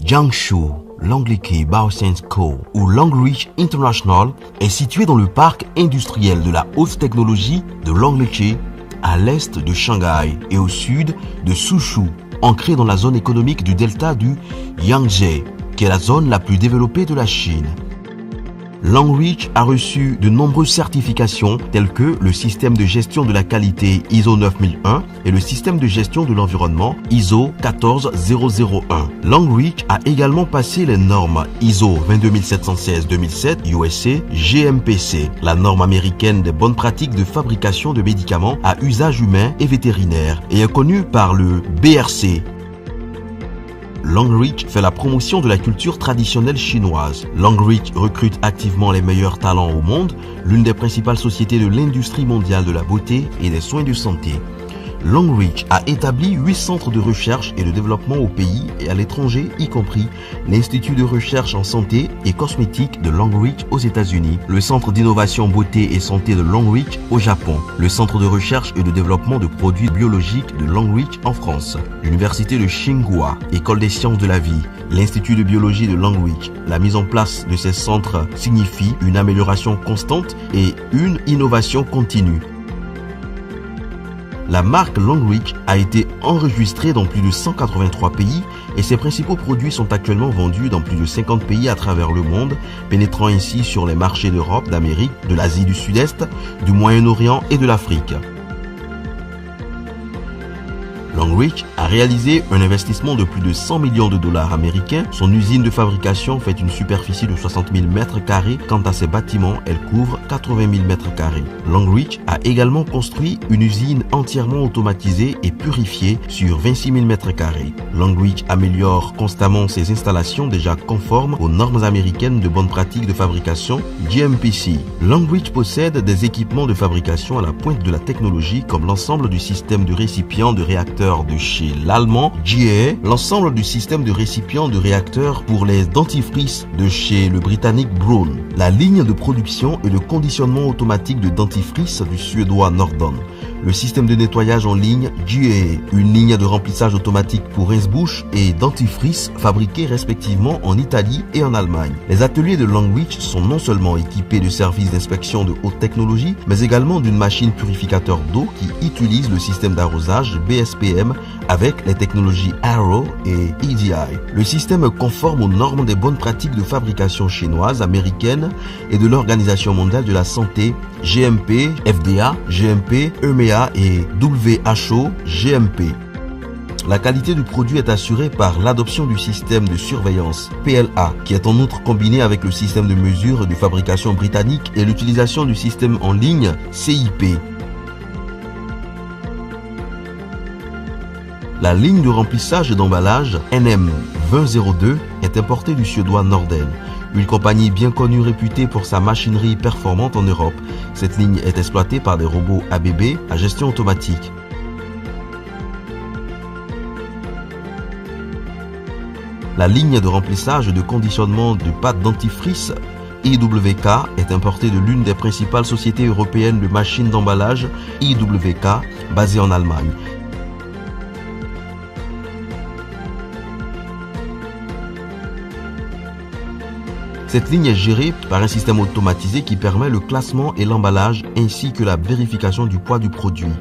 Jiangsu Longlike Baoscience Co. ou Longreach International est situé dans le parc industriel de la haute technologie de Longlike, à l'est de Shanghai et au sud de Suzhou, ancré dans la zone économique du delta du Yangtze, qui est la zone la plus développée de la Chine. Longreach a reçu de nombreuses certifications telles que le système de gestion de la qualité ISO 9001 et le système de gestion de l'environnement ISO 14001. Longreach a également passé les normes ISO 22716-2007 USA GMPC, la norme américaine des bonnes pratiques de fabrication de médicaments à usage humain et vétérinaire, et est connue par le BRC. Longreach fait la promotion de la culture traditionnelle chinoise. Longreach recrute activement les meilleurs talents au monde, l'une des principales sociétés de l'industrie mondiale de la beauté et des soins de santé. Longreach a établi 8 centres de recherche et de développement au pays et à l'étranger, y compris l'Institut de recherche en santé et cosmétique de Longreach aux États-Unis, le Centre d'innovation beauté et santé de Longreach au Japon, le Centre de recherche et de développement de produits biologiques de Longreach en France, l'Université de Tsinghua, École des sciences de la vie, l'Institut de biologie de Longreach. La mise en place de ces centres signifie une amélioration constante et une innovation continue. La marque Longreach a été enregistrée dans plus de 183 pays et ses principaux produits sont actuellement vendus dans plus de 50 pays à travers le monde, pénétrant ainsi sur les marchés d'Europe, d'Amérique, de l'Asie du Sud-Est, du Moyen-Orient et de l'Afrique. Longreach a réalisé un investissement de plus de 100 millions de dollars américains. Son usine de fabrication fait une superficie de 60 000 mètres carrés. Quant à ses bâtiments, elle couvre 80 000 mètres carrés. Longreach a également construit une usine entièrement automatisée et purifiée sur 26 000 mètres carrés. Longreach améliore constamment ses installations déjà conformes aux normes américaines de bonnes pratiques de fabrication GMPC. Longreach possède des équipements de fabrication à la pointe de la technologie comme l'ensemble du système de récipients de réacteurs de chez l'allemand GE, l'ensemble du système de récipients de réacteurs pour les dentifrices de chez le britannique Braun, la ligne de production et de conditionnement automatique de dentifrice du suédois Nordon, le système de nettoyage en ligne GE, une ligne de remplissage automatique pour rince-bouche et dentifrice fabriqués respectivement en Italie et en Allemagne. Les ateliers de Longreach sont non seulement équipés de services d'inspection de haute technologie, mais également d'une machine purificateur d'eau qui utilise le système d'arrosage BSPM avec les technologies Arrow et EDI. Le système est conforme aux normes des bonnes pratiques de fabrication chinoises, américaines et de l'Organisation mondiale de la santé GMP, FDA, GMP, EMEA et WHO, GMP. La qualité du produit est assurée par l'adoption du système de surveillance PLA, qui est en outre combiné avec le système de mesure de fabrication britannique et l'utilisation du système en ligne CIP. La ligne de remplissage et d'emballage NM2002 est importée du suédois Norden, une compagnie bien connue réputée pour sa machinerie performante en Europe. Cette ligne est exploitée par des robots ABB à gestion automatique. La ligne de remplissage et de conditionnement de pâte dentifrice IWK est importée de l'une des principales sociétés européennes de machines d'emballage IWK basée en Allemagne. Cette ligne est gérée par un système automatisé qui permet le classement et l'emballage ainsi que la vérification du poids du produit.